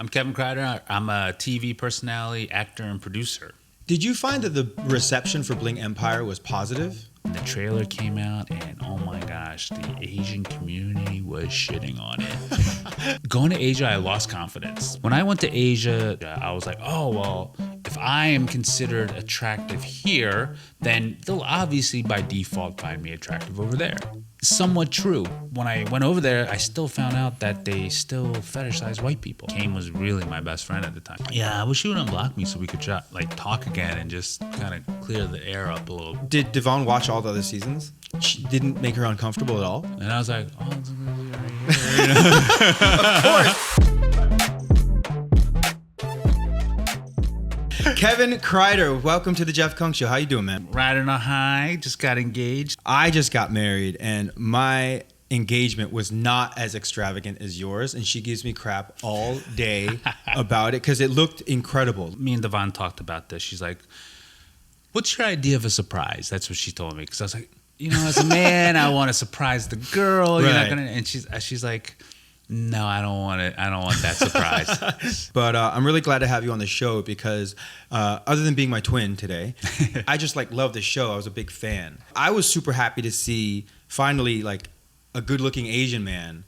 I'm Kevin Kreider. I'm a TV personality, actor, and producer. Did you find that the reception for Bling Empire was positive? The trailer came out, and oh my gosh, the Asian community was shitting on it. Going to Asia, I lost confidence. When I went to Asia, I was like, oh, well, if I am considered attractive here, then they'll obviously by default find me attractive over there. Somewhat true. When I went over there, I still found out that they still fetishize white people. Kane was really my best friend at the time. Yeah, I wish you would unblock me so we could talk again and just kind of clear the air up a little. Did Devon watch all the other seasons? She didn't make her uncomfortable at all? And I was like, oh, it's right here. Of course. Kevin Kreider, welcome to the Jeff Kung Show. How you doing, man? Riding a high, just got engaged. I just got married, and my engagement was not as extravagant as yours, and she gives me crap all day about it because it looked incredible. Me and Devon talked about this. She's like, what's your idea of a surprise? That's what she told me. Because I was like, as a man, I want to surprise the girl. Right. You're not gonna. And she's like, no, I don't want it. I don't want that surprise. But I'm really glad to have you on the show because other than being my twin today, I just love the show. I was a big fan. I was super happy to see finally a good-looking Asian man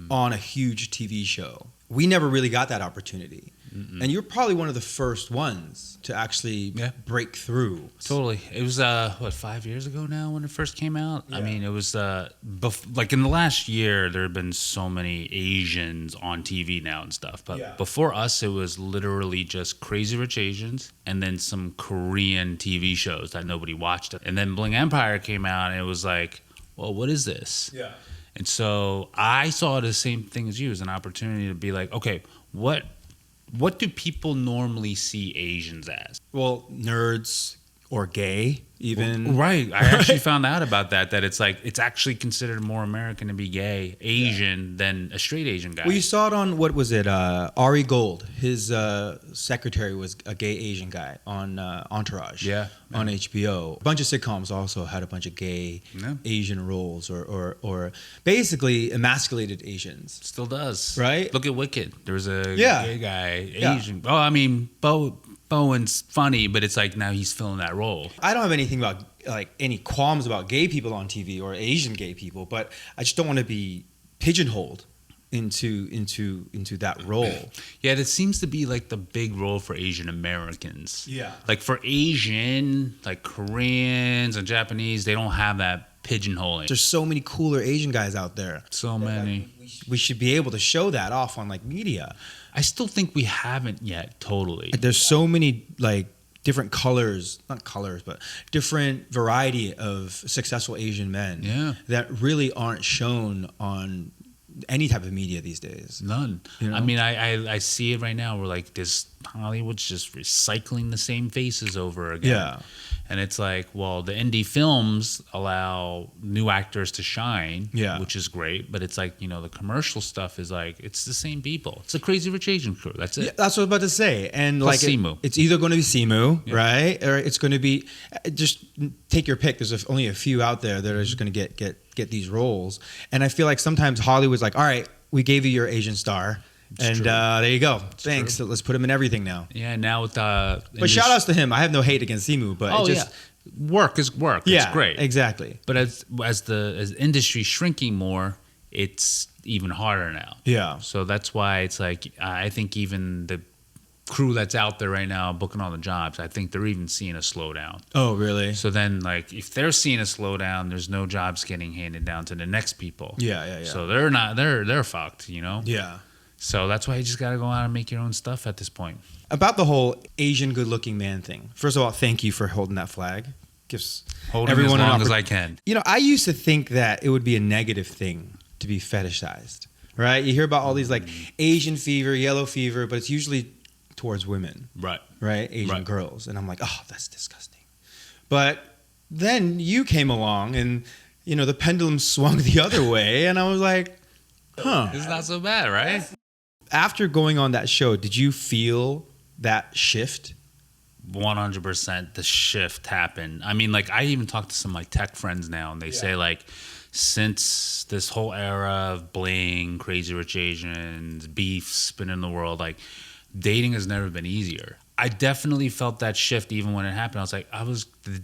on a huge TV show. We never really got that opportunity. Mm-mm. And you're probably one of the first ones to actually break through. Totally. It was, 5 years ago now when it first came out? Yeah. I mean, it was, in the last year, there have been so many Asians on TV now and stuff. But before us, it was literally just Crazy Rich Asians and then some Korean TV shows that nobody watched. And then Bling Empire came out and it was like, well, what is this? Yeah. And so I saw it as the same thing as you, as an opportunity to be like, okay, what do people normally see Asians as? Well, nerds or gay, even. Well, right. I actually found out about that it's actually considered more American to be gay, Asian, than a straight Asian guy. Well, you saw it on, what was it, Ari Gold. His secretary was a gay Asian guy on Entourage on HBO. A bunch of sitcoms also had a bunch of gay Asian roles or basically emasculated Asians. Still does. Right? Look at Wicked. There was a gay guy, Asian. Oh, I mean, Bowen's funny, but it's like now he's filling that role. I don't have anything about any qualms about gay people on TV or Asian gay people, but I just don't want to be pigeonholed into that role. Yeah, it seems to be the big role for Asian Americans. Yeah. For Asian, Koreans and Japanese, they don't have that pigeonholing. There's so many cooler Asian guys out there. So many. We should be able to show that off on media. I still think we haven't yet, totally. There's so many different but different variety of successful Asian men that really aren't shown on any type of media these days. None. I mean, I see it right now where this Hollywood's just recycling the same faces over again. Yeah. And it's well, the indie films allow new actors to shine, which is great. But it's the commercial stuff is it's the same people. It's the Crazy Rich Asian crew. That's it. Yeah, that's what I was about to say. And Simu. It's either going to be Simu, right? Or it's going to be, just take your pick. There's only a few out there that are just going to get these roles. And I feel sometimes Hollywood's all right, we gave you your Asian star. It's there you go. Thanks. So let's put him in everything now. Yeah, now with but shout outs to him. I have no hate against Simu, but work is work. Yeah, it's great. Exactly. But as the industry shrinking more, it's even harder now. Yeah. So that's why it's I think even the crew that's out there right now booking all the jobs, I think they're even seeing a slowdown. Oh, really? So then if they're seeing a slowdown, there's no jobs getting handed down to the next people. Yeah. So they're fucked, Yeah. So that's why you just got to go out and make your own stuff at this point. About the whole Asian good-looking man thing. First of all, thank you for holding that flag. Gives holding everyone as long as I can. I used to think that it would be a negative thing to be fetishized, right? You hear about all these Asian fever, yellow fever, but it's usually towards women. Right? Asian girls. And I'm like, oh, that's disgusting. But then you came along and, the pendulum swung the other way. And I was like, huh. It's not so bad, right? After going on that show, did you feel that shift? 100% the shift happened. I mean, I even talk to some tech friends now and they say since this whole era of Bling, Crazy Rich Asians, beef spinning the world, like dating has never been easier. I definitely felt that shift even when it happened. The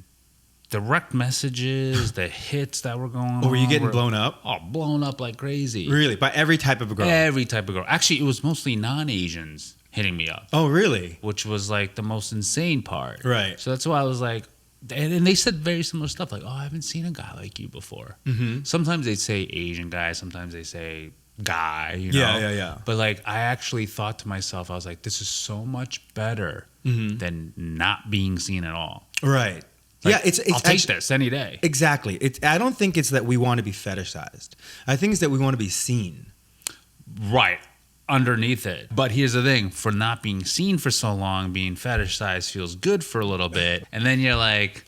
direct messages, the hits that were going on. Or were you getting blown up? Oh, blown up like crazy. Really? By every type of girl? Every type of girl. Actually, it was mostly non-Asians hitting me up. Oh, really? Which was like the most insane part. Right. So that's why I was like, and they said very similar stuff like, oh, I haven't seen a guy like you before. Mm-hmm. Sometimes they'd say Asian guy, sometimes they say guy, you know? Yeah. But like, I actually thought to myself, I was like, this is so much better than not being seen at all. Right. Like, it's I'll take this any day. Exactly. I don't think it's that we want to be fetishized. I think it's that we want to be seen. Right. Underneath it. But here's the thing, for not being seen for so long, being fetishized feels good for a little bit. And then you're like,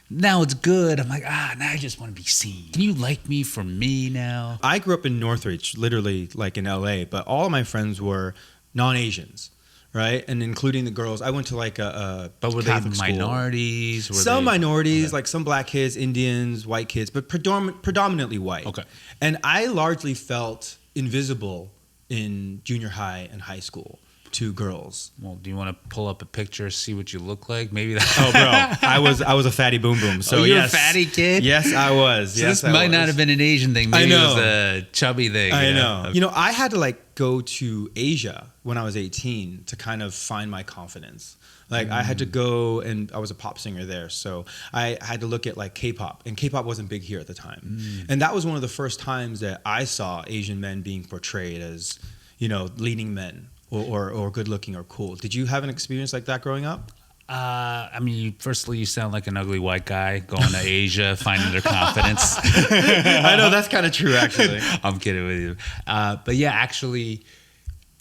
now it's good. I'm like, now I just want to be seen. Can you like me for me now? I grew up in Northridge, literally like in LA, but all of my friends were non-Asians, right? And including the girls. I went to like a But were Catholic they school. minorities? Some minorities, like some black kids, Indians, white kids, but predominantly white. Okay. And I largely felt invisible in junior high and high school to girls. Well, do you want to pull up a picture, see what you look like? Maybe that. Oh, bro, I was a fatty boom boom. So you're yes, a fatty kid? Yes, I was. So yes, this might not have been an Asian thing. Maybe I know. it was a chubby thing. I you know. You know, I had to like go to Asia when I was 18 to kind of find my confidence. Like I had to go, and I was a pop singer there, so I had to look at like K-pop, and K-pop wasn't big here at the time. And that was one of the first times that I saw Asian men being portrayed as, you know, leading men or good looking or cool. Did you have an experience like that growing up? I mean, firstly, you sound like an ugly white guy going to Asia, finding their confidence. I know, that's kind of true, actually. I'm kidding with you. But yeah, actually,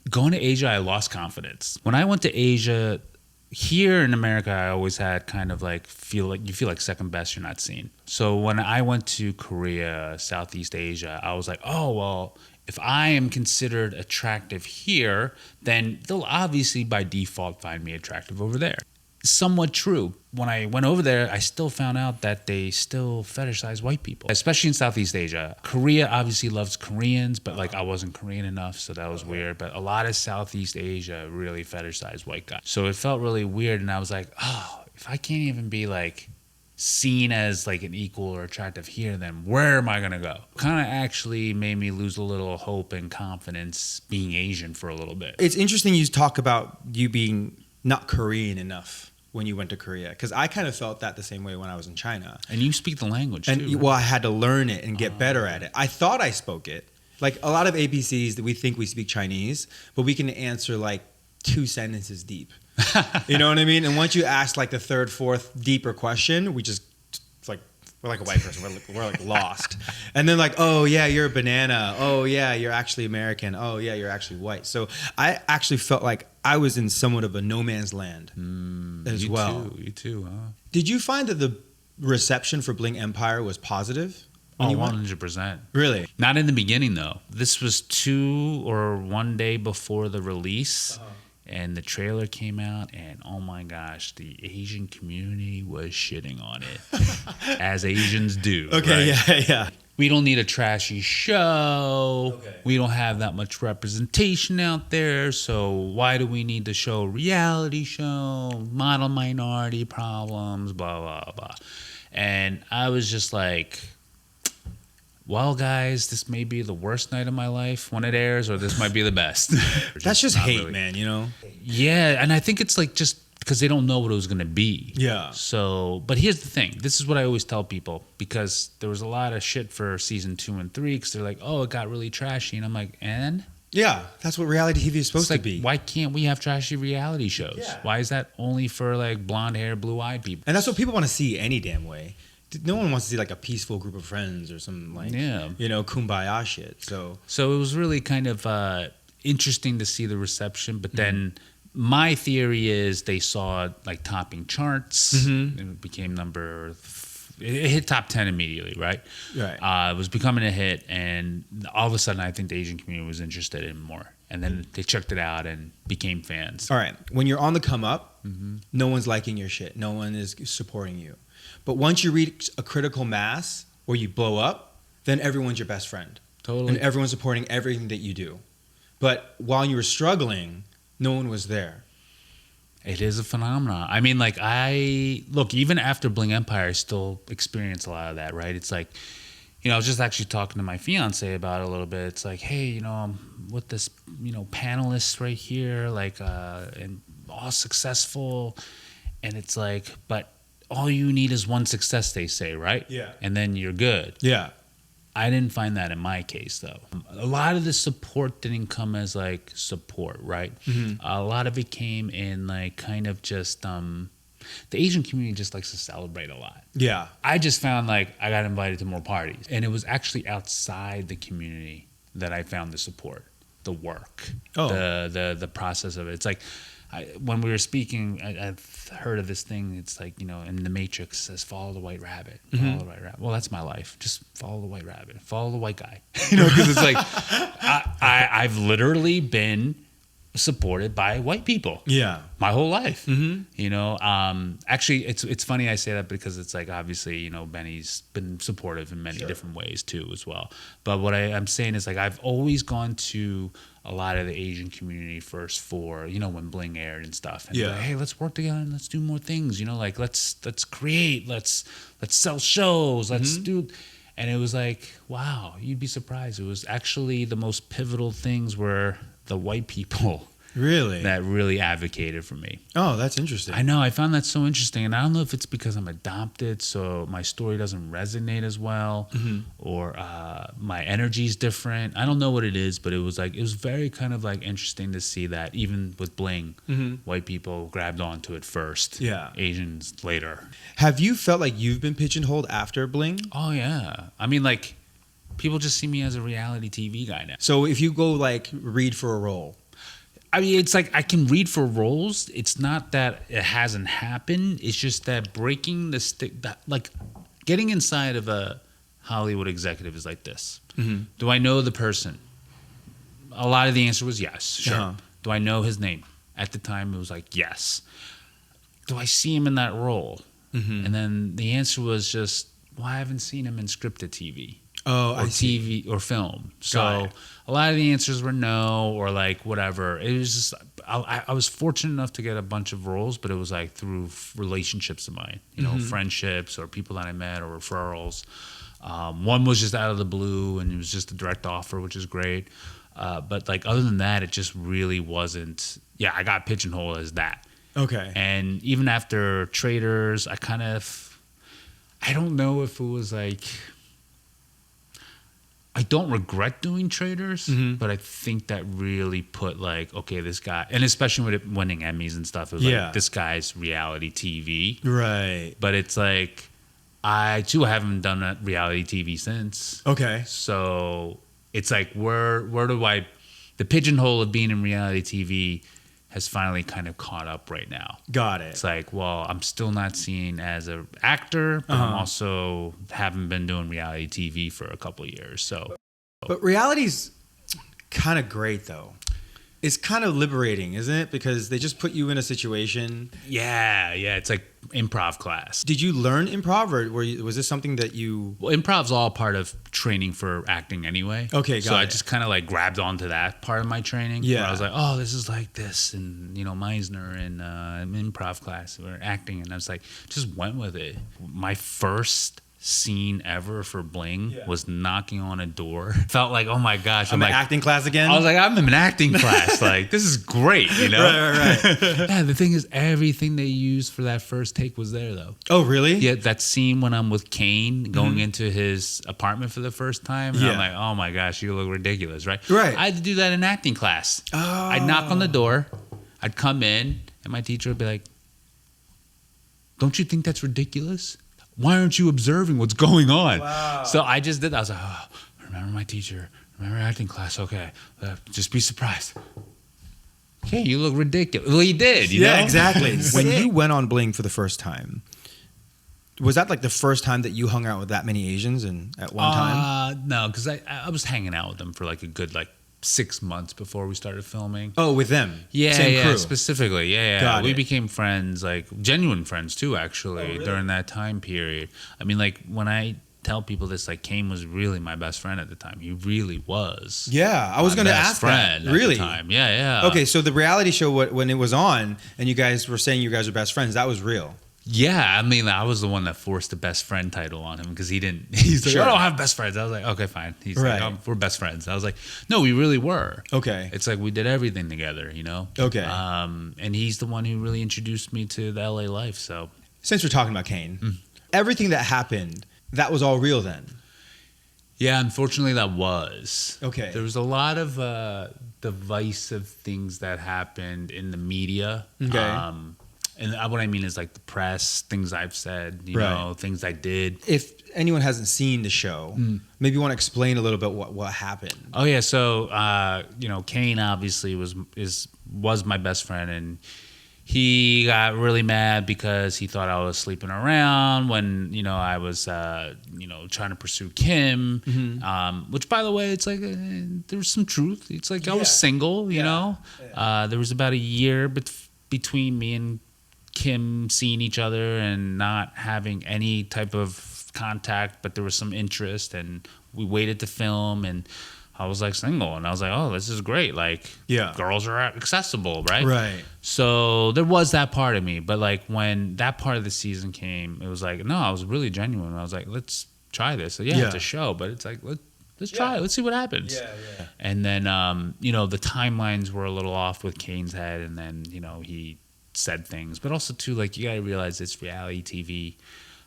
going to Asia, I lost confidence. When I went to Asia, here in America, I always had kind of like you feel like second best, you're not seen. So when I went to Korea, Southeast Asia, I was like, oh, well, if I am considered attractive here, then they'll obviously by default find me attractive over there. Somewhat true. When I went over there, I still found out that they still fetishize white people, especially in Southeast Asia. Korea obviously loves Koreans, but like I wasn't Korean enough, so that was weird. But a lot of Southeast Asia really fetishize white guys. So it felt really weird, and I was like, oh, if I can't even be like seen as like an equal or attractive here, then where am I gonna go? Kind of actually made me lose a little hope and confidence being Asian for a little bit. It's interesting you talk about you being not Korean enough when you went to Korea, because I kind of felt that the same way when I was in China. And you speak the language too. And well, I had to learn it and get better at it. I thought I spoke it. Like a lot of ABCs that we think we speak Chinese, but we can answer like 2 sentences deep. You know what I mean? And once you ask like the third, fourth deeper question, it's like we're like a white person. We're like lost. And then like, oh yeah, you're a banana. Oh yeah, you're actually American. Oh yeah, you're actually white. So I actually felt like I was in somewhat of a no man's land as well. You too, huh? Did you find that the reception for Bling Empire was positive? Oh, 100%. Really? Not in the beginning, though. This was 2 or 1 day before the release, and the trailer came out, and oh my gosh, the Asian community was shitting on it, as Asians do. Okay, right? yeah. We don't need a trashy show. Okay. We don't have that much representation out there, so why do we need to show a reality show, model minority problems, blah, blah, blah. And I was just like, well, guys, this may be the worst night of my life when it airs, or this might be the best. That's just not hate, really. man, you know? Yeah, and I think it's like just because they don't know what it was going to be. Yeah. So, but here's the thing. This is what I always tell people, because there was a lot of shit for season 2 and 3, because they're like, oh, it got really trashy. And I'm like, and? Yeah, that's what reality TV is supposed to be. Why can't we have trashy reality shows? Yeah. Why is that only for like blonde hair, blue-eyed people? And that's what people want to see any damn way. No one wants to see like a peaceful group of friends or some like, you know, kumbaya shit. So it was really kind of interesting to see the reception. But then my theory is they saw it like topping charts. And it became it hit top 10 immediately, right? Right. It was becoming a hit, and all of a sudden I think the Asian community was interested in more. And then they checked it out and became fans. All right. When you're on the come up, no one's liking your shit. No one is supporting you. But once you reach a critical mass where you blow up, then everyone's your best friend. Totally. And everyone's supporting everything that you do. But while you were struggling, no one was there. It is a phenomenon. I mean, like, even after Bling Empire, I still experience a lot of that, right? It's like, I was just actually talking to my fiance about it a little bit. It's like, hey, I'm with this, panelist right here, like, and all successful. And it's like, but all you need is one success, they say, right? Yeah. And then you're good. Yeah. I didn't find that in my case, though. A lot of the support didn't come as, like, support, right? Mm-hmm. A lot of it came in, like, kind of just, the Asian community just likes to celebrate a lot. Yeah. I just found, like, I got invited to more parties. And it was actually outside the community that I found the support, the work, the process of it. It's like, when we were speaking, I've heard of this thing. It's like, in the Matrix, it says, follow the white rabbit. Follow the white rabbit. Well, that's my life. Just follow the white rabbit. Follow the white guy. Because it's like, I've literally been supported by white people. Yeah. My whole life. Mm-hmm. Actually, it's funny I say that because it's like, obviously, Benny's been supportive in many different ways too as well. But what I'm saying is, like, I've always gone to a lot of the Asian community first for, when Bling aired and stuff. And Yeah. like, hey, let's work together and let's do more things. Like, let's create, let's sell shows, let's do. And it was like, wow, you'd be surprised. It was actually the most pivotal things were the white people Really? that really advocated for me. Oh, that's interesting. I know. I found that so interesting. And I don't know if it's because I'm adopted, so my story doesn't resonate as well, or my energy's different. I don't know what it is, but it was very kind of like interesting to see that even with Bling, white people grabbed onto it first. Yeah. Asians later. Have you felt like you've been pigeonholed after Bling? Oh, yeah. I mean, like, people just see me as a reality TV guy now. So if you go, like, read for a role. I mean, it's like I can read for roles. It's not that it hasn't happened. It's just that breaking the stick, like getting inside of a Hollywood executive is like this. Do I know the person? A lot of the answer was yes. Sure. Do I know his name? At the time, it was like yes. Do I see him in that role? And then the answer was just, well, I haven't seen him in scripted TV. Oh, or TV or film. So a lot of the answers were no, or like whatever. It was just, I was fortunate enough to get a bunch of roles, but it was like through relationships of mine, friendships or people that I met or referrals. One was just out of the blue and it was just a direct offer, which is great. But like other than that, it just really wasn't. Yeah, I got pigeonholed as that. Okay. And even after Traders, I don't know if it was like. I don't regret doing Traders, but I think that really put like, okay, this guy, and especially with it winning Emmys and stuff, it was like, this guy's reality TV. Right. But it's like, I too haven't done that reality TV since. Okay. So it's like, where do the pigeonhole of being in reality TV has finally kind of caught up right now. Got it. It's like, well, I'm still not seen as an actor, but I'm also haven't been doing reality TV for a couple of years. So, but reality's kind of great though. It's kind of liberating, isn't it? Because they just put you in a situation. Yeah. It's like improv class. Did you learn improv, or was this something that you? Well, improv's all part of training for acting anyway. Okay, so I just kind of like grabbed onto that part of my training. Yeah. Where I was like, oh, this is like this, and Meisner and improv class or acting, and I was like, just went with it. My first scene ever for Bling was knocking on a door. Felt like, oh my gosh, I'm like acting class again. I was like, I'm in an acting class. Like, this is great, Right. Yeah, the thing is, everything they used for that first take was there, though. Oh, really? Yeah, that scene when I'm with Kane going into his apartment for the first time, and I'm like, oh my gosh, you look ridiculous, right? Right. I had to do that in acting class. Oh. I'd knock on the door, I'd come in, and my teacher would be like, don't you think that's ridiculous? Why aren't you observing what's going on? Wow. So I just did that. I was like, oh, remember my teacher, remember acting class, okay. Just be surprised. Okay, you look ridiculous. Well, he did, you know? Exactly. When you went on Bling for the first time, was that like the first time that you hung out with that many Asians at one time? No, because I was hanging out with them for like a good 6 months before we started filming. Oh, with them? Yeah, Same crew. Specifically. Yeah. Got we it. became friends, like genuine friends too, actually, really? during that time period. I mean, like when I tell people this, like Kane was really my best friend at the time. He really was. Yeah, I was going to ask that. Really? At the time. Yeah. Okay, so the reality show, when it was on, and you guys were saying you guys were best friends, that was real. Yeah, I mean, I was the one that forced the best friend title on him because he didn't. He's like, Sure. I don't have best friends. I was like, okay, fine. He's Right. like, we're best friends. I was like, no, we really were. Okay. It's like we did everything together, you know? Okay. And he's the one who really introduced me to the LA life. So Since we're talking about Kane, everything that happened, that was all real then. yeah, unfortunately, that was. Okay. There was a lot of divisive things that happened in the media. Okay. And what I mean is like the press, things I've said, you Right. know, things I did. If anyone hasn't seen the show, maybe you want to explain a little bit what happened. Oh yeah, so you know, Kane obviously was my best friend, and he got really mad because he thought I was sleeping around when, you know, I was you know, trying to pursue Kim, which by the way, it's like there was some truth. It's like I was single, you know. There was about a year between me and Kim seeing each other and not having any type of contact, but there was some interest, and we waited to film, and I was like single, and I was like, oh, this is great. Like, girls are accessible, right? Right. So there was that part of me, but like when that part of the season came, it was like, no, I was really genuine. I was like, let's try this. So it's a show, but it's like, let's try it. Let's see what happens. Yeah. And then, you know, the timelines were a little off with Kane's head, and then, you know, he said things, but also too, like, you got to realize it's reality TV.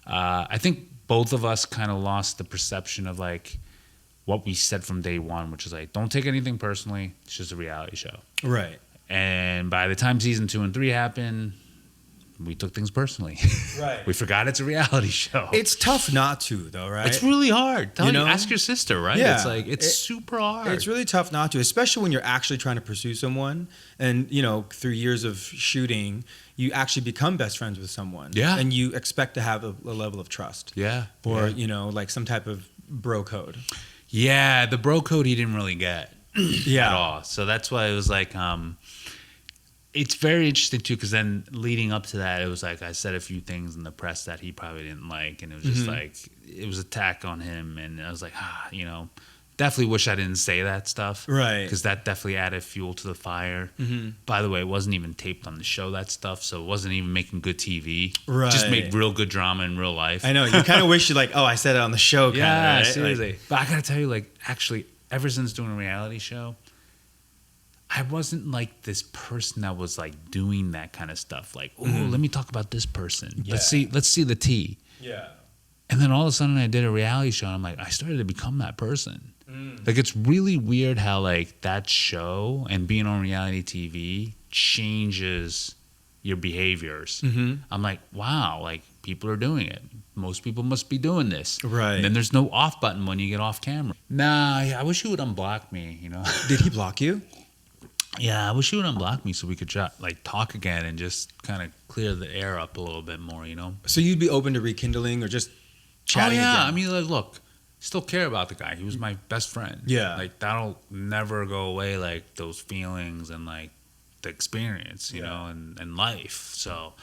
I think both of us kind of lost the perception of like what we said from day one, which is like, don't take anything personally. It's just a reality show. Right. And by the time season 2 and 3 happened, we took things personally. Right. We forgot it's a reality show. It's tough not to, though, right? It's really hard. You know? Ask your sister, right? Yeah. It's like, it's super hard. It's really tough not to, especially when you're actually trying to pursue someone. And, you know, through years of shooting, you actually become best friends with someone. Yeah. And you expect to have a level of trust. Yeah. Or, you know, like some type of bro code. Yeah, the bro code he didn't really get Yeah. at all. So that's why it was like, it's very interesting too, because then leading up to that, it was like I said a few things in the press that he probably didn't like, and it was just like it was attack on him, and I was like, you know, definitely wish I didn't say that stuff, Right? Because that definitely added fuel to the fire. By the way, it wasn't even taped on the show, that stuff, so it wasn't even making good TV. Right. Just made real good drama in real life. I know, you kind of wish you like, oh, I said it on the show. Kinda, Yeah, right? seriously. Like, But I gotta tell you, like, actually, ever since doing a reality show, I wasn't like this person that was like doing that kind of stuff. Like, oh, let me talk about this person. Yeah. Let's see the tea. yeah. And then all of a sudden, I did a reality show, and I'm like, I started to become that person. Like, it's really weird how like that show and being on reality TV changes your behaviors. I'm like, wow, like people are doing it. Most people must be doing this. Right. And then there's no off button when you get off camera. Nah, I wish you would unblock me, you know? Did he block you? Yeah, I wish you would unblock me so we could like talk again and just kind of clear the air up a little bit more, you know? So you'd be open to rekindling or just chatting Oh, yeah. again? I mean, like, look, still care about the guy. He was my best friend. Yeah. Like, that'll never go away, like, those feelings and, like, the experience, you know, and life. So,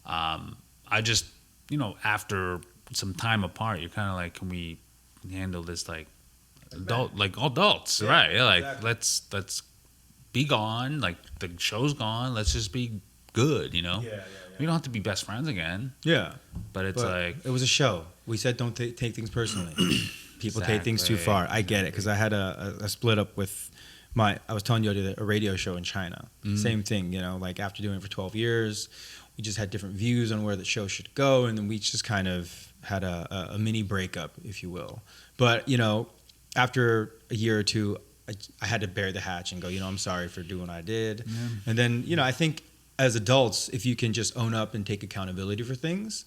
I just, you know, after some time apart, you're kind of like, can we handle this, like adults, right? Yeah, like, exactly. let's be gone. Like, the show's gone. Let's just be good, you know? Yeah. We don't have to be best friends again. Yeah. But it's like... It was a show. We said don't take things personally. People take things too far. I get it, because I had a split up with I was telling you I did a radio show in China. Same thing, you know, like after doing it for 12 years, we just had different views on where the show should go, and then we just kind of had a mini breakup, if you will. But, you know, after a year or two, I had to bear the hatch and go, you know, I'm sorry for doing what I did. Yeah. And then, you know, I think as adults, if you can just own up and take accountability for things,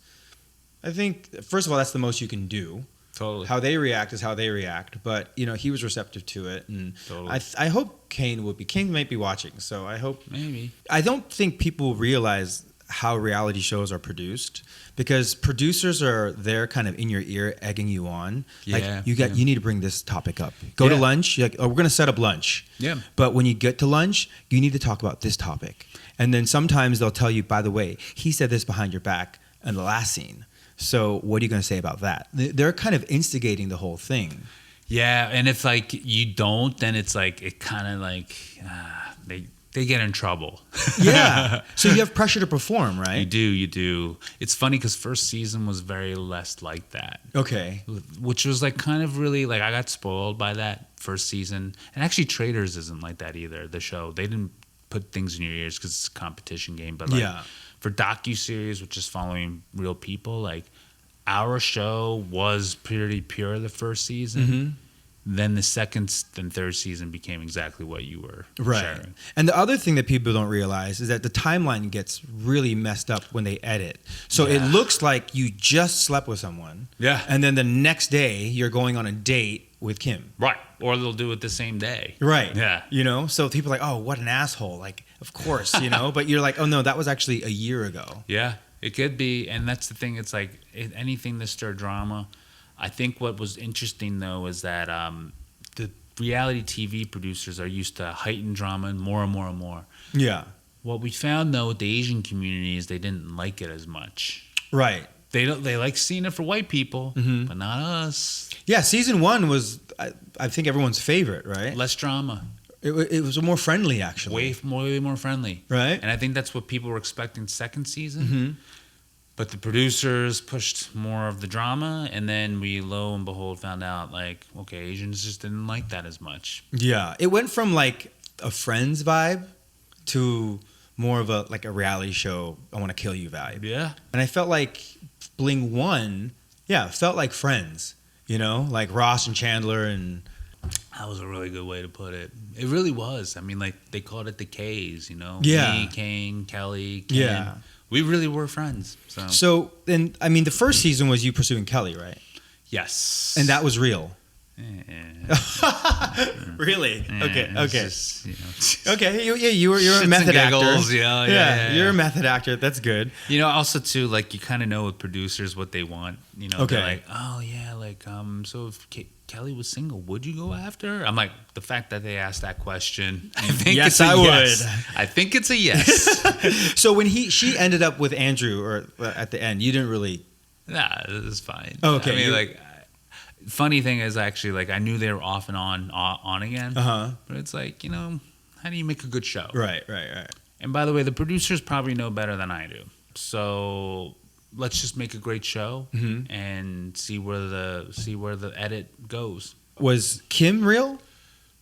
I think, first of all, that's the most you can do. Totally. How they react is how they react. But, you know, he was receptive to it. And totally. I hope Kane would be. Kane might be watching, so I hope. Maybe. I don't think people realize how reality shows are produced, because producers are there kind of in your ear egging you on. Yeah. Like, you need to bring this topic up. Go to lunch. You're like, oh, we're going to set up lunch. Yeah. But when you get to lunch, you need to talk about this topic. And then sometimes they'll tell you, by the way, he said this behind your back in the last scene. So what are you going to say about that? They're kind of instigating the whole thing. Yeah, and if like you don't, then it's like it kind of like they get in trouble. Yeah. So you have pressure to perform, right? You do. It's funny because first season was very less like that. Okay. Which was like kind of really like I got spoiled by that first season. And actually Traders isn't like that either, the show. They didn't put things in your ears because it's a competition game. But like for docuseries, which is following real people, like our show was pretty pure the first season. Mm-hmm. Then the second and third season became exactly what you were sharing. And the other thing that people don't realize is that the timeline gets really messed up when they edit. So it looks like you just slept with someone. Yeah. And then the next day you're going on a date with Kim. Right. Or they'll do it the same day. Right. Yeah. You know, so people are like, oh, what an asshole. Like, of course, you know, but you're like, oh no, that was actually a year ago. Yeah, it could be. And that's the thing. It's like anything to stir drama. I think what was interesting, though, is that the reality TV producers are used to heightened drama and more and more and more. Yeah. What we found, though, with the Asian community is they didn't like it as much. Right. They like seeing it for white people, but not us. Yeah, season 1 was, I think, everyone's favorite, right? Less drama. It was more friendly, actually. Way more friendly. Right. And I think that's what people were expecting second season. Mm-hmm. But the producers pushed more of the drama, and then we, lo and behold, found out, like, okay, Asians just didn't like that as much. Yeah. It went from, like, a Friends vibe to more of a reality show, I want to kill you vibe. Yeah. And I felt like Bling 1, felt like Friends, you know? Like Ross and Chandler and... That was a really good way to put it. It really was. I mean, like, they called it the K's, you know? Yeah. Me, Kane, Kelly, Kim. Yeah. We really were friends. So, and I mean, the first season was you pursuing Kelly, right? Yes. And that was real. Really? Okay. Just, okay. You're a method actor. Yeah. You're a method actor. That's good. You know, also too, like you kind of know with producers what they want. You know, they're like, oh yeah, like so if Kelly was single, would you go after her? I'm like, the fact that they asked that question, I think yes, it's a I yes. would. I think it's a yes. So when she ended up with Andrew, or at the end, you didn't really. Nah, it was fine. Oh, okay. I mean, like. Funny thing is, actually, like I knew they were off and on again. But it's like, you know, how do you make a good show? Right. And by the way, the producers probably know better than I do. So let's just make a great show and see where the edit goes. Was Kim real?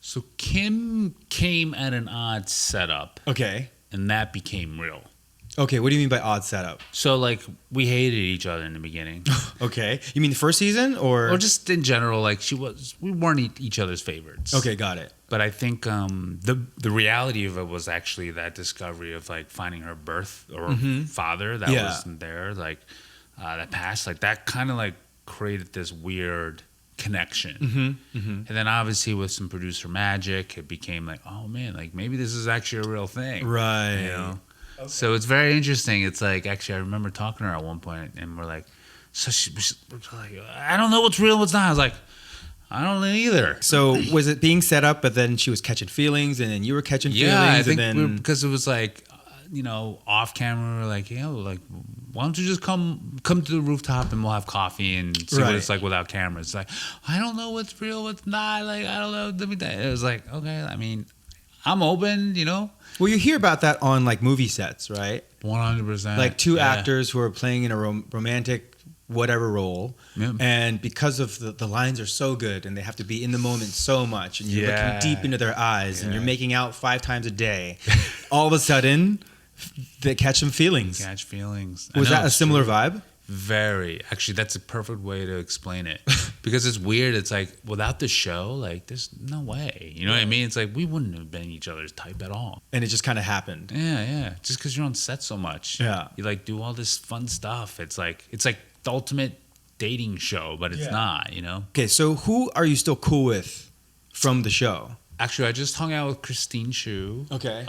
So Kim came at an odd setup. Okay. And that became real. Okay, what do you mean by odd setup? So, like, we hated each other in the beginning. Okay. You mean the first season, or just in general, like, we weren't each other's favorites. Okay, got it. But I think the reality of it was actually that discovery of, like, finding her birth or father that wasn't there, like, that passed. Like, that kind of, like, created this weird connection. And then, obviously, with some producer magic, it became like, oh, man, like, maybe this is actually a real thing. Right. You know? Okay. So it's very interesting. It's like, actually, I remember talking to her at one point, and we're like, so she was like, I don't know what's real, what's not. I was like, I don't know either. So was it being set up, but then she was catching feelings, and then you were catching feelings? Yeah, I think and then... because it was like, you know, off camera, we were like, like, why don't you just come to the rooftop and we'll have coffee and see what it's like without cameras. It's like, I don't know what's real, what's not. Like, I don't know. It was like, okay, I mean, I'm open, you know. Well, you hear about that on like movie sets, right? 100%. Like two actors who are playing in a romantic whatever role, and because of the lines are so good and they have to be in the moment so much, and you're looking deep into their eyes and you're making out 5 times a day, all of a sudden they catch some feelings. Catch feelings. Was that a similar vibe? Very. Actually, that's a perfect way to explain it. Because it's weird. It's like, without the show, like, there's no way. You know what I mean? It's like, we wouldn't have been each other's type at all. And it just kind of happened. Yeah. Just because you're on set so much. Yeah. You, like, do all this fun stuff. It's like the ultimate dating show, but it's not, you know? Okay, so who are you still cool with from the show? Actually, I just hung out with Christine Chu. Okay.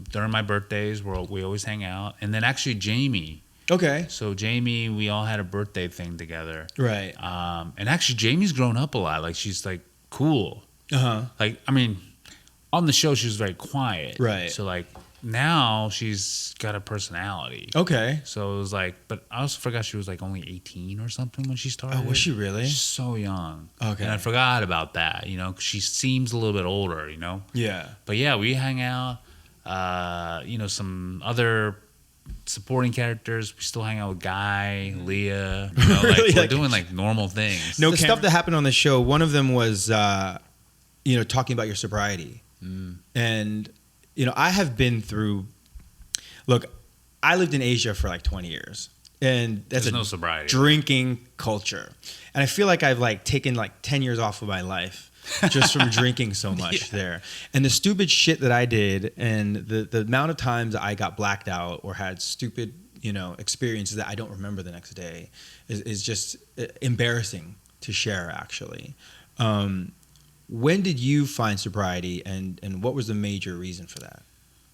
During my birthdays, we always hang out. And then actually Jamie. Okay. So Jamie, we all had a birthday thing together. Right. And actually Jamie's grown up a lot. Like, she's like cool. Uh-huh. Like, I mean, on the show she was very quiet. Right. So like now she's got a personality. Okay. So it was like, but I also forgot she was like only 18 or something when she started. Oh, was she really? She's so young. Okay. And I forgot about that, 'cause she seems a little bit older, Yeah. But yeah, we hang out. Some other supporting characters. We still hang out with Guy, Leah. Really? We're doing like normal things. The stuff that happened on the show, one of them was, talking about your sobriety. And, I have been through, look, I lived in Asia for like 20 years. And that's There's no sobriety. Drinking culture. And I feel like I've like taken like 10 years off of my life just from drinking so much there. And the stupid shit that I did and the amount of times I got blacked out or had stupid, experiences that I don't remember the next day is just embarrassing to share, actually. When did you find sobriety and what was the major reason for that?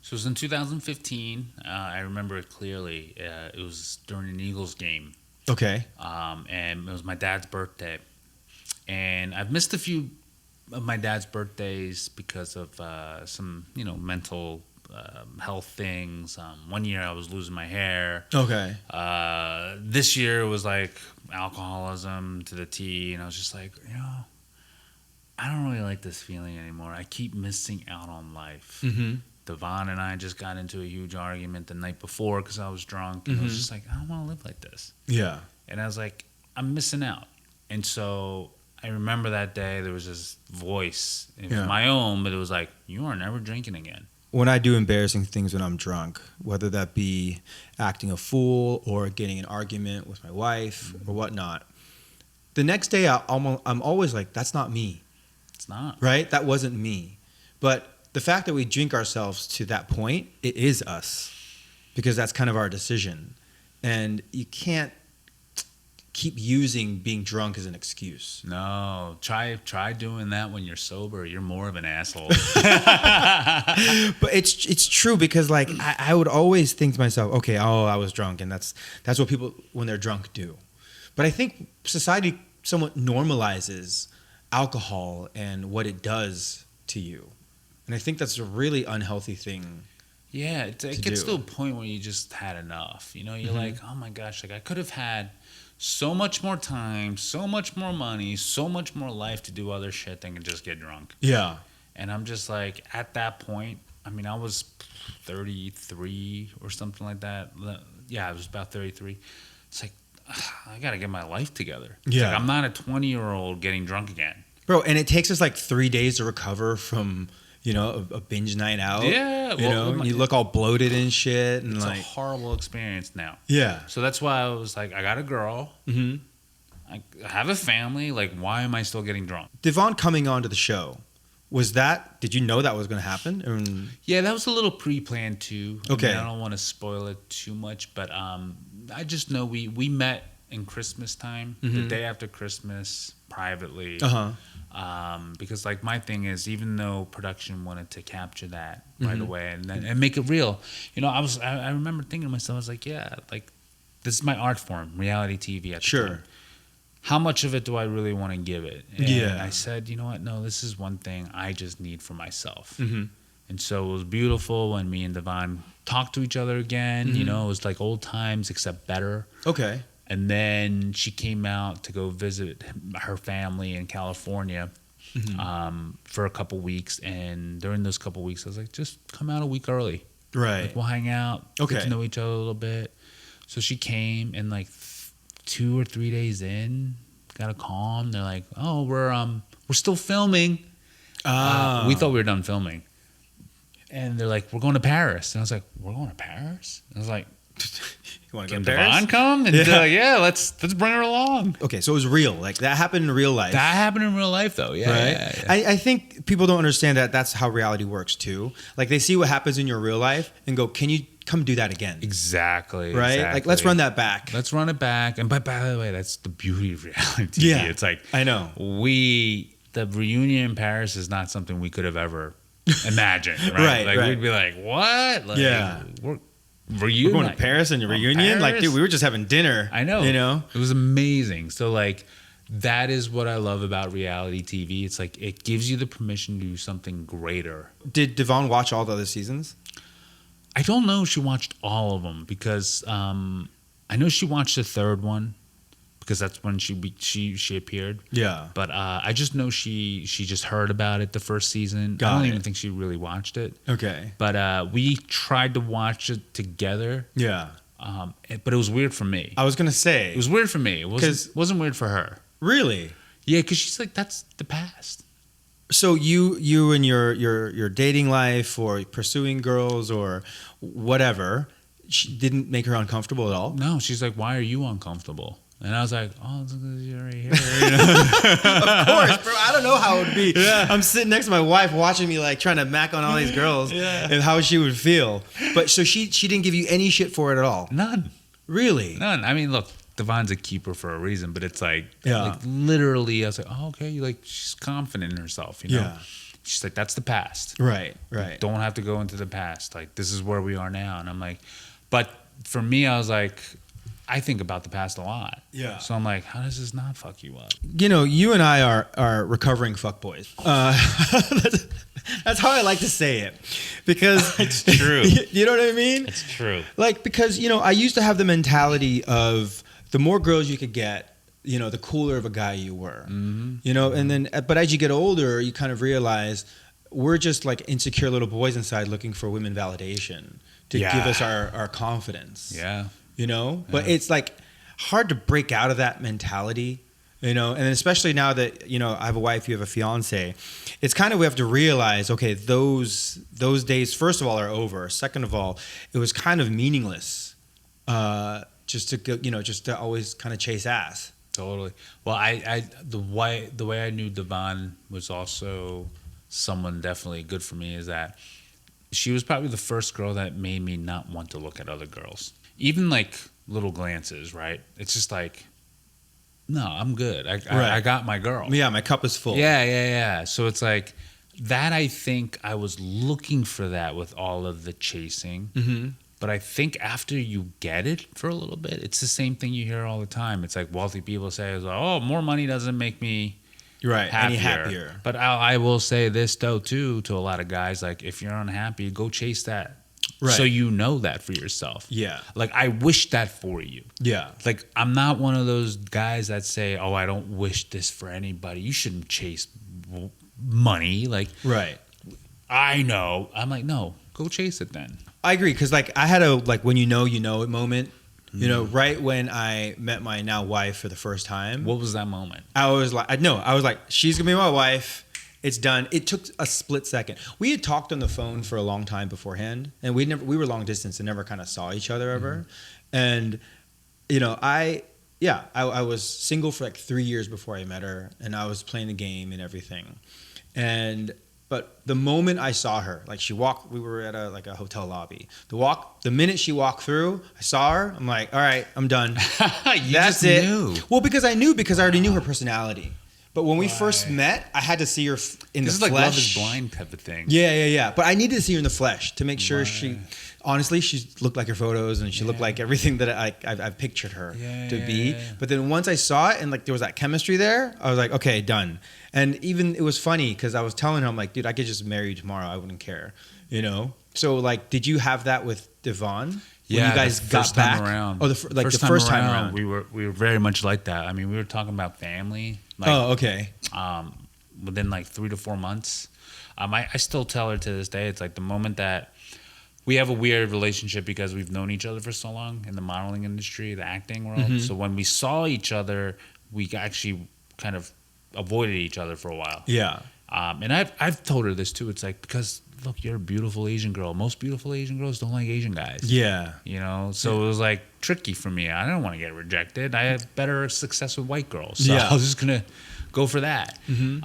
So it was in 2015. I remember it clearly. It was during an Eagles game. Okay. And it was my dad's birthday. And I've missed a few of my dad's birthdays because of some, mental health things. One year I was losing my hair. Okay. This year it was like alcoholism to the T. And I was just like, I don't really like this feeling anymore. I keep missing out on life. Mm-hmm. Devon and I just got into a huge argument the night before because I was drunk. And I was just like, I don't want to live like this. Yeah. And I was like, I'm missing out. And so I remember that day there was this voice. It was my own, but it was like, you are never drinking again. When I do embarrassing things when I'm drunk, whether that be acting a fool or getting an argument with my wife or whatnot, the next day I'm always like, that's not me. It's not. Right? That wasn't me. But the fact that we drink ourselves to that point, it is us. Because that's kind of our decision. And you can't keep using being drunk as an excuse. No. Try doing that when you're sober. You're more of an asshole. But it's true because like I would always think to myself, okay, I was drunk, and that's what people when they're drunk do. But I think society somewhat normalizes alcohol and what it does to you. And I think that's a really unhealthy thing. Yeah, it gets to a point where you just had enough. You're like, oh my gosh, like I could have had so much more time, so much more money, so much more life to do other shit than just get drunk. Yeah. And I'm just like, at that point, I mean, I was 33 or something like that. Yeah, I was about 33. It's like, I got to get my life together. It's like, I'm not a 20-year-old getting drunk again. Bro, and it takes us like 3 days to recover from, a binge night out. Yeah. You look all bloated and shit. And it's like a horrible experience now. Yeah. So that's why I was like, I got a girl. Mm-hmm. I have a family. Like, why am I still getting drunk? Devon coming onto the show, did you know that was going to happen? Yeah, that was a little pre-planned too. Okay. I don't want to spoil it too much, but I just know we met in Christmas time, the day after Christmas, privately. Because like my thing is, even though production wanted to capture that right away and make it real, I remember thinking to myself, I was like, yeah, like this is my art form, reality TV at the time. How much of it do I really want to give it? And I said, you know what? No, this is one thing I just need for myself. And so it was beautiful when me and Devon talked to each other again. It was like old times, except better. Okay. And then she came out to go visit her family in California for a couple weeks. And during those couple weeks, I was like, just come out a week early. Right. Like, we'll hang out, get to know each other a little bit. So she came, and like 2 or 3 days in, got a call. And they're like, oh, we're still filming. We thought we were done filming. And they're like, we're going to Paris. And I was like, we're going to Paris? And I was like, you want to can go to Paris? Devon come? And let's bring her along. Okay, so it was real. Like that happened in real life. That happened in real life, though. Yeah. Right? Yeah. I think people don't understand that that's how reality works too. Like they see what happens in your real life and go, can you come do that again? Exactly. Right? Exactly. Like let's run that back. Let's run it back. And by the way, that's the beauty of reality TV. Yeah, it's like I know. The reunion in Paris is not something we could have ever imagined. Right? Right. We'd be like, what? Like, we're going to Paris and a reunion? Like, dude, we were just having dinner. I know. It was amazing. So, like, that is what I love about reality TV. It's like, it gives you the permission to do something greater. Did Devon watch all the other seasons? I don't know if she watched all of them because I know she watched the third one because that's when she appeared. Yeah. But I just know she just heard about it the first season. I don't even think she really watched it. Okay. But we tried to watch it together. Yeah. But it was weird for me. I was gonna say It was weird for me. It wasn't weird for her. Really. Yeah, because she's like, that's the past. So you in your dating life or pursuing girls or whatever, she didn't make her uncomfortable at all? No, she's like, why are you uncomfortable? And I was like, oh, it's because you're right here. Of course, bro. I don't know how it would be. Yeah. I'm sitting next to my wife watching me like trying to mac on all these girls and how she would feel. But so she didn't give you any shit for it at all? None. Really? None. I mean, look, Devon's a keeper for a reason, but it's like literally, I was like, oh, okay. Like, she's confident in herself, you know? Yeah. She's like, that's the past. Right. Don't have to go into the past. Like, this is where we are now. And I'm like, but for me, I was like, I think about the past a lot. Yeah. So I'm like, how does this not fuck you up? You know, you and I are recovering fuckboys. That's how I like to say it. Because it's true. You know what I mean? It's true. Like, because, you know, I used to have the mentality of the more girls you could get, you know, the cooler of a guy you were. Mm-hmm. You know, and then, but as you get older, you kind of realize we're just like insecure little boys inside looking for women validation to give us our confidence. Yeah. You know, but it's like hard to break out of that mentality, you know, and especially now that, you know, I have a wife, you have a fiance, it's kind of, we have to realize, okay, those days, first of all, are over. Second of all, it was kind of meaningless just to go, you know, just to always kind of chase ass. Totally. Well, the way I knew Devon was also someone definitely good for me is that she was probably the first girl that made me not want to look at other girls. Even like little glances, right? It's just like, no, I'm good. I got my girl. Yeah, my cup is full. Yeah. So it's like that. I think I was looking for that with all of the chasing. Mm-hmm. But I think after you get it for a little bit, it's the same thing you hear all the time. It's like wealthy people say, "Oh, more money doesn't make me happier." But I will say this though too to a lot of guys: like if you're unhappy, go chase that. Right. So you know that for yourself. Yeah. Like I wish that for you. Yeah. Like I'm not one of those guys that say, "Oh, I don't wish this for anybody." You shouldn't chase money. Like right. I know. I'm like, no, go chase it then. I agree because like I had a like when you know it moment. You know, right when I met my now wife for the first time. What was that moment? I was like, she's gonna be my wife. It's done. It took a split second. We had talked on the phone for a long time beforehand, and we were long distance and never kind of saw each other ever. Mm-hmm. And you know, I was single for like 3 years before I met her, and I was playing the game and everything. But the moment I saw her, like we were at a hotel lobby. The minute she walked through, I saw her. I'm like, all right, I'm done. That's it. Knew. Well, because I already knew her personality. But when we first met, I had to see her in the flesh. This is like Love is Blind type of thing. Yeah. But I needed to see her in the flesh to make sure she looked like her photos and she looked like everything that I've pictured her to be. Yeah. But then once I saw it and like there was that chemistry there, I was like, okay, done. And even it was funny because I was telling her, I'm like, dude, I could just marry you tomorrow. I wouldn't care, you know? So like, did you have that with Devon? Yeah, you guys got back around. Oh, the first time around, we were very much like that. I mean, we were talking about family. Like, oh, okay. Within like 3 to 4 months, I still tell her to this day. It's like the moment that we have a weird relationship because we've known each other for so long in the modeling industry, the acting world. Mm-hmm. So when we saw each other, we actually kind of avoided each other for a while. Yeah. And I've told her this too. It's like because. Look, you're a beautiful Asian girl. Most beautiful Asian girls don't like Asian guys. Yeah. You know, so it was like tricky for me. I don't want to get rejected. I have better success with white girls. So I was just going to go for that. Mm-hmm.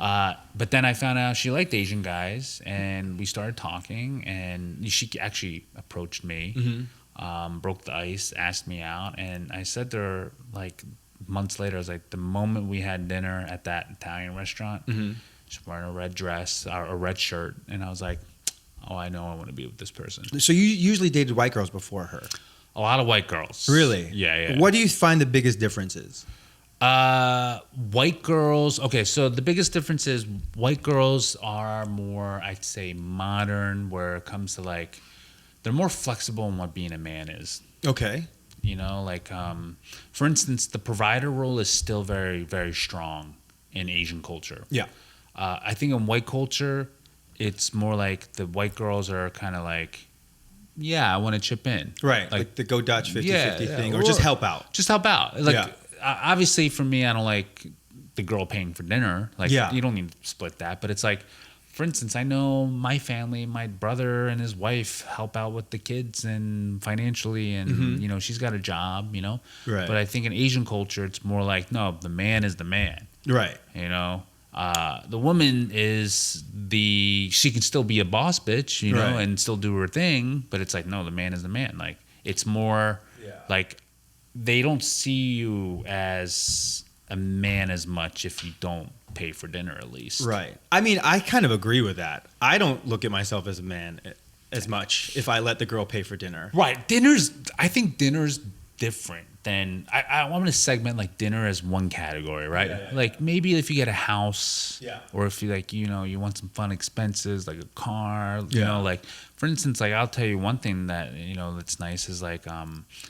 But then I found out she liked Asian guys and we started talking and she actually approached me, broke the ice, asked me out. And I said to her like months later, I was like, the moment we had dinner at that Italian restaurant, she's wearing a red dress or a red shirt. And I was like, oh, I know I want to be with this person. So you usually dated white girls before her? A lot of white girls. Really? Yeah. What do you find the biggest differences? White girls. Okay, so the biggest difference is white girls are more, I'd say, modern where it comes to like they're more flexible in what being a man is. Okay. You know, like for instance, the provider role is still very, very strong in Asian culture. Yeah. I think in white culture, it's more like the white girls are kind of like, yeah, I want to chip in. Right. Like the go Dutch 50-50 thing, or just help out. Just help out. Like, Yeah. Obviously for me, I don't like the girl paying for dinner. Like, Yeah. you don't need to split that. But it's like, for instance, I know my family, my brother and his wife help out with the kids and financially, and you know, she's got a job, you know. Right. But I think in Asian culture, it's more like, no, the man is the man. Right. You know, the woman is she can still be a boss bitch, you know, Right. and still do her thing. But it's like, no, the man is the man. Like, it's more like they don't see you as a man as much if you don't pay for dinner, at least. Right. I mean, I kind of agree with that. I don't look at myself as a man as much if I let the girl pay for dinner. Right. I think dinner's different than, I want to segment like dinner as one category, right? Yeah. Like maybe if you get a house, Yeah. or if you like, you know, you want some fun expenses like a car, you Yeah. know, like for instance, like I'll tell you one thing that, you know, that's nice is like,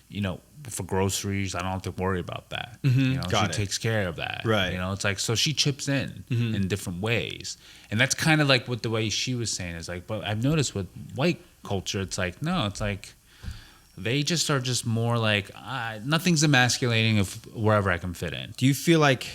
you know, for groceries, I don't have to worry about that. You know, Got she it. takes care of that. Right. You know, it's like, so she chips in different ways. And that's kind of like what the way she was saying is like, but I've noticed with white culture, it's like, no, it's like, they just are just more like, nothing's emasculating if wherever I can fit in. Do you feel like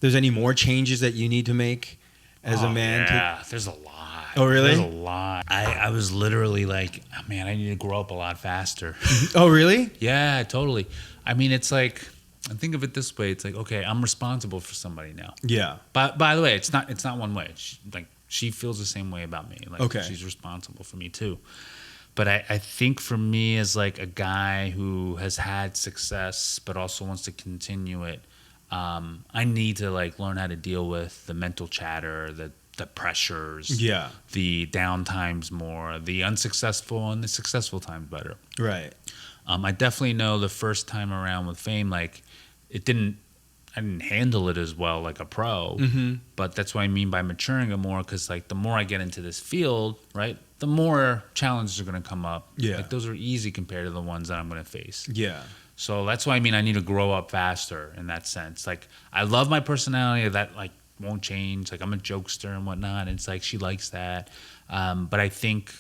there's any more changes that you need to make as a man? Yeah, there's a lot. Oh, really? There's a lot. I was literally like, oh, man, I need to grow up a lot faster. Oh, really? Yeah, totally. I mean, it's like, think of it this way. It's like, okay, I'm responsible for somebody now. Yeah. But by the way, it's not one way. She feels the same way about me. Like, Okay. she's responsible for me too. But I think for me as like a guy who has had success but also wants to continue it, I need to like learn how to deal with the mental chatter, the pressures, Yeah. the down times more, the unsuccessful and the successful times better. Right. I definitely know the first time around with Fame, like I didn't handle it as well like a pro, but that's what I mean by maturing it more, because like the more I get into this field, right, the more challenges are going to come up. Yeah. Like those are easy compared to the ones that I'm going to face. Yeah. So that's why I mean I need to grow up faster in that sense. Like I love my personality, that like won't change. Like I'm a jokester and whatnot, and it's like she likes that. But I think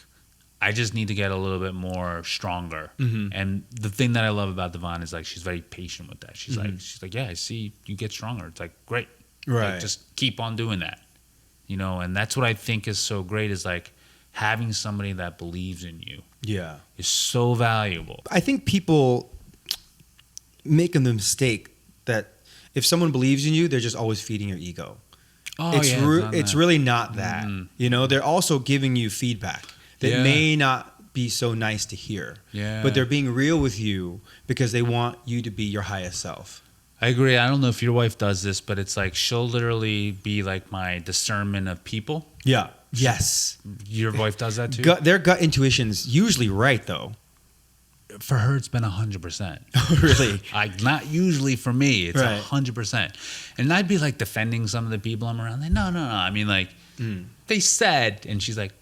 I just need to get a little bit more stronger. And the thing that I love about Devon is like she's very patient with that. She's like, yeah, I see you get stronger. It's like great. Right. Like, just keep on doing that. You know, and that's what I think is so great is like having somebody that believes in you Yeah. is so valuable. I think people make the mistake that if someone believes in you, they're just always feeding your ego. Oh, It's really not that. You know, they're also giving you feedback that may not be so nice to hear. Yeah. But they're being real with you because they want you to be your highest self. I agree. I don't know if your wife does this, but it's like she'll literally be like my discernment of people. Yeah. Yes. Your wife does that too? Their gut intuition's usually right, though. For her, it's been 100%. Really? Not usually for me. It's Right. 100%. And I'd be like defending some of the people I'm around. Like, no. I mean, like, they said, and she's like,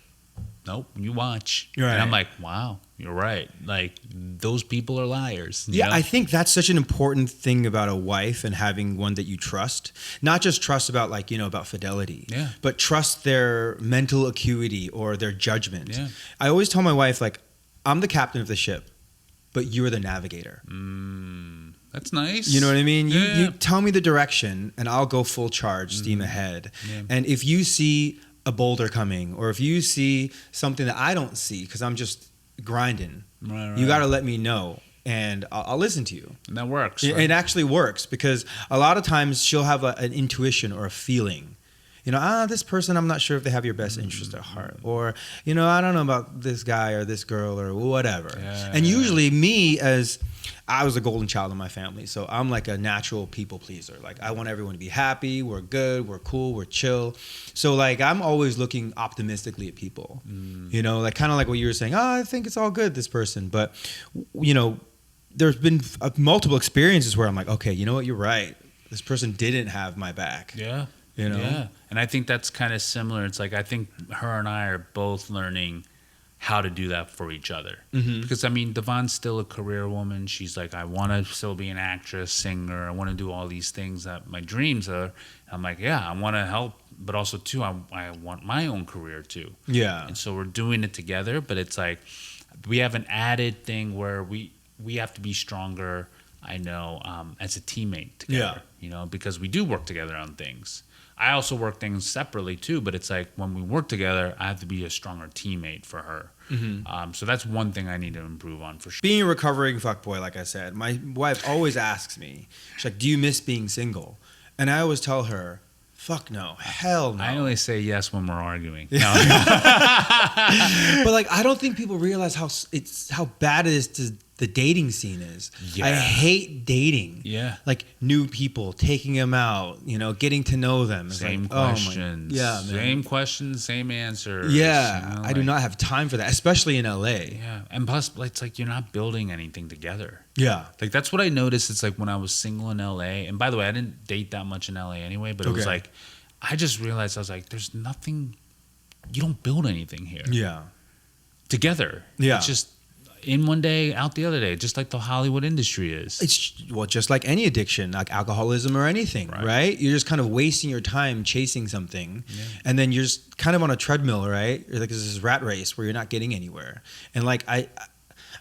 nope, you watch. Right. And I'm like, wow, you're right. Like, those people are liars. you Yeah, know? I think that's such an important thing about a wife and having one that you trust. Not just trust about about fidelity, but trust their mental acuity or their judgment. Yeah. I always tell my wife, like, I'm the captain of the ship, but you're the navigator. That's nice. You know what I mean? Yeah. You tell me the direction and I'll go full charge, steam ahead. Yeah. And if you see a boulder coming or if you see something that I don't see because I'm just grinding, Right. you got to let me know and I'll listen to you. And that works. It actually works because a lot of times she'll have an intuition or a feeling. This person, I'm not sure if they have your best interest at heart. Or, I don't know about this guy or this girl or whatever. And usually me, as I was a golden child in my family, so I'm like a natural people pleaser. Like I want everyone to be happy, we're good, we're cool, we're chill. So like I'm always looking optimistically at people. Like kind of like what you were saying, I think it's all good, this person. But, there's been multiple experiences where I'm like, okay, you know what, you're right. This person didn't have my back. Yeah. Yeah. And I think that's kind of similar. It's like I think her and I are both learning how to do that for each other. Mm-hmm. Because I mean, Devon's still a career woman. She's like, I want to still be an actress, singer. I want to do all these things that my dreams are. I'm like, yeah, I want to help, but also too, I want my own career too. Yeah. And so we're doing it together, but it's like we have an added thing where we have to be stronger. I know as a teammate together. Yeah. Because we do work together on things. I also work things separately too, but it's like when we work together, I have to be a stronger teammate for her. Mm-hmm. So that's one thing I need to improve on for sure. Being a recovering fuckboy, like I said, my wife always asks me, she's like, do you miss being single? And I always tell her, fuck no, hell no. I only say yes when we're arguing. No. But like, I don't think people realize how bad it is to the dating scene is. Yeah. I hate dating. Yeah. Like new people, taking them out, getting to know them. It's Same like, questions. yeah, man. Same questions, same answers. Yeah. I do not have time for that, especially in LA. Yeah. And plus, it's like you're not building anything together. Yeah. Like that's what I noticed. It's like when I was single in LA, and by the way, I didn't date that much in LA anyway, but it was like, I just realized I was like, there's nothing, you don't build anything here. Yeah. Together. Yeah. It's just in one day, out the other day, just like the Hollywood industry is. It's just like any addiction, like alcoholism or anything, right? You're just kind of wasting your time chasing something, and then you're just kind of on a treadmill, right? You're like this rat race where you're not getting anywhere. And like I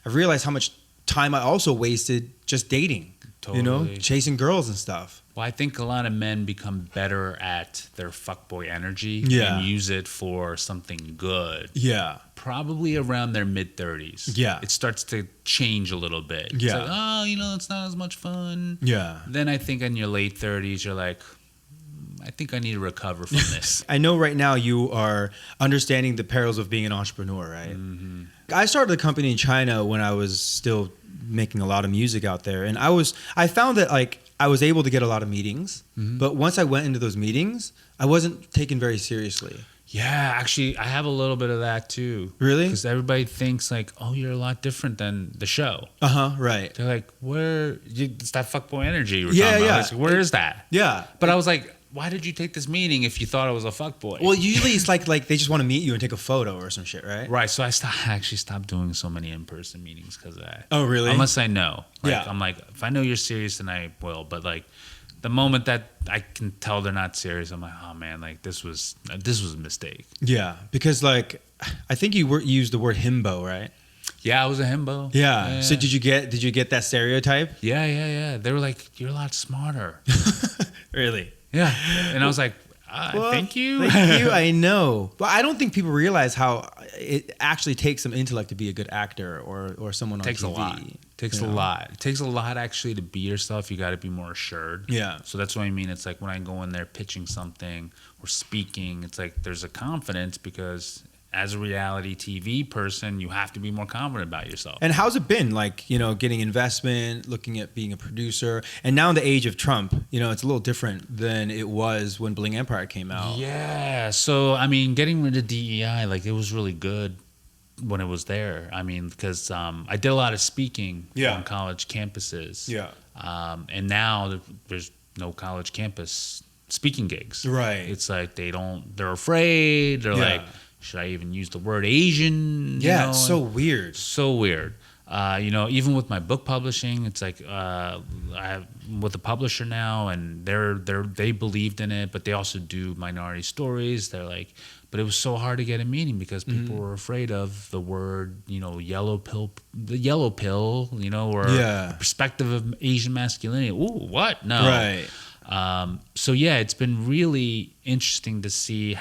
realized how much time I also wasted just dating, Totally. chasing girls and stuff. Well, I think a lot of men become better at their fuckboy energy and use it for something good. Yeah. Probably around their mid-30s. Yeah. It starts to change a little bit. It's Yeah. like, it's not as much fun. Yeah. Then I think in your late 30s, you're like, I think I need to recover from this. I know right now you are understanding the perils of being an entrepreneur, right? Mm-hmm. I started a company in China when I was still making a lot of music out there. And I found that like I was able to get a lot of meetings, but once I went into those meetings, I wasn't taken very seriously. Yeah, actually, I have a little bit of that too. Really? Because everybody thinks like, oh, you're a lot different than the show. Right. They're like, it's that fuckboy energy you were Yeah, talking about. yeah. It's like, where is that? Yeah. But I was like, why did you take this meeting if you thought I was a fuckboy? Well, usually it's like they just want to meet you and take a photo or some shit, right? Right. So I actually stopped doing so many in-person meetings because of that. Oh, really? Unless I know. Like, Yeah. I'm like, if I know you're serious, then I will. But like, the moment that I can tell they're not serious, I'm like, oh man, like this was a mistake. Yeah, because like I think you used the word himbo, right? Yeah, I was a himbo. Yeah. So did you get that stereotype? Yeah. They were like, you're a lot smarter. Really? Yeah. And I was like, thank you. Thank you. I know. But I don't think people realize how it actually takes some intellect to be a good actor or someone on Takes TV. a lot. Takes a lot. It takes a lot actually to be yourself. You got to be more assured. Yeah. So that's what I mean. It's like when I go in there pitching something or speaking, it's like there's a confidence because as a reality TV person, you have to be more confident about yourself. And how's it been, like, getting investment, looking at being a producer, and now in the age of Trump, it's a little different than it was when Bling Empire came out. Yeah. So, I mean, getting rid of DEI, like, it was really good when it was there. I mean, because I did a lot of speaking on college campuses. Yeah. And now there's no college campus speaking gigs. Right. It's like they're afraid. They're like, should I even use the word Asian? Yeah, it's so weird. So weird. Even with my book publishing, it's like I have with a publisher now, and they believed in it, but they also do minority stories. They're like, but it was so hard to get a meeting because people were afraid of the word, yellow pill, or the perspective of Asian masculinity. Ooh, what? No. Right. So yeah, it's been really interesting to see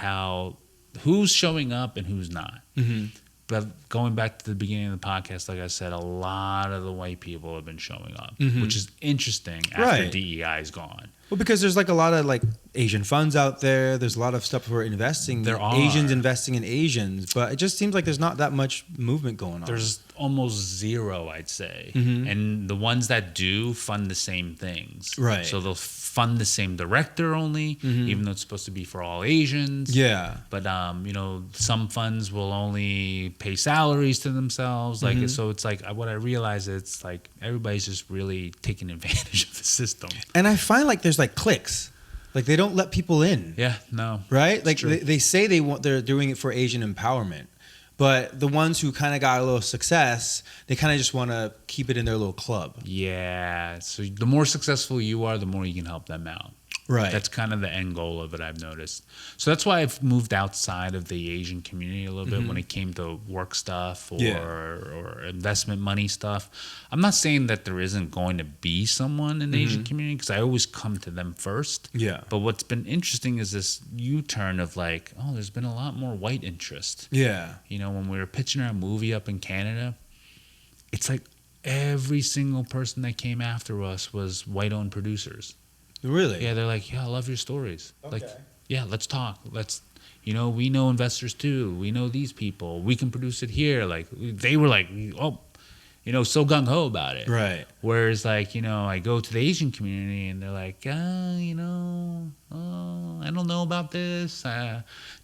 who's showing up and who's not. Mm-hmm. But going back to the beginning of the podcast, like I said, a lot of the white people have been showing up, which is interesting after DEI is gone. Well, because there's like a lot of like Asian funds out there. There's a lot of stuff we're investing. There are. Asians investing in Asians, but it just seems like there's not that much movement going on. There's almost zero, I'd say. And the ones that do fund the same things. Right. So they'll fund the same director only, even though it's supposed to be for all Asians. Yeah. But some funds will only pay salaries to themselves. Like so, it's like what I realize it's like everybody's just really taking advantage of the system. And I find like there's like cliques. Like they don't let people in. Yeah. No. Right? Like they say they're doing it for Asian empowerment. But the ones who kind of got a little success, they kind of just want to keep it in their little club. Yeah. So the more successful you are, the more you can help them out. Right. That's kind of the end goal of it, I've noticed. So that's why I've moved outside of the Asian community a little bit when it came to work stuff or investment money stuff. I'm not saying that there isn't going to be someone in the Asian community, because I always come to them first. Yeah. But what's been interesting is this U-turn of like, oh, there's been a lot more white interest. Yeah. You know, when we were pitching our movie up in Canada, it's like every single person that came after us was white-owned producers. Really? Yeah, they're like, yeah, I love your stories. Okay. Like, yeah, let's talk. We know investors too. We know these people. We can produce it here. Like, they were like, oh, so gung ho about it. Right. Whereas, like, I go to the Asian community and they're like, I don't know about this.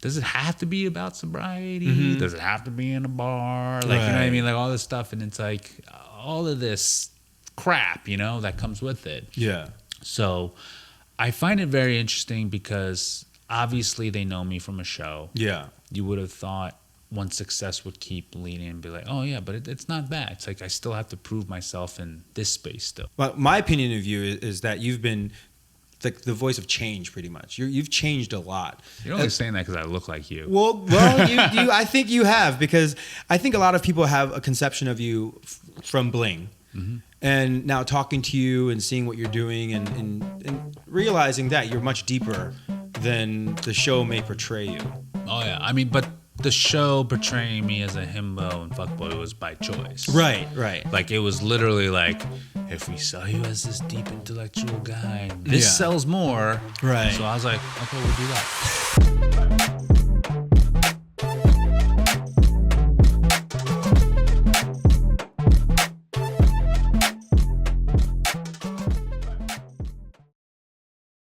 Does it have to be about sobriety? Does it have to be in a bar? Like, you know what I mean? Like, all this stuff. And it's like, all of this crap, that comes with it. Yeah. So I find it very interesting because obviously they know me from a show. Yeah. You would have thought one success would keep leading and be like, oh, yeah, but it's not that. It's like I still have to prove myself in this space still. Well, my opinion of you is that you've been like the voice of change pretty much. You've changed a lot. You're only saying that because I look like you. Well, you I think you have, because I think a lot of people have a conception of you from Bling. And now talking to you and seeing what you're doing and realizing that you're much deeper than the show may portray you. Oh, yeah. I mean, but the show portraying me as a himbo and fuckboy was by choice. Right. Like, it was literally like, if we sell you as this deep intellectual guy, this sells more. Right. So I was like, okay, we'll do that.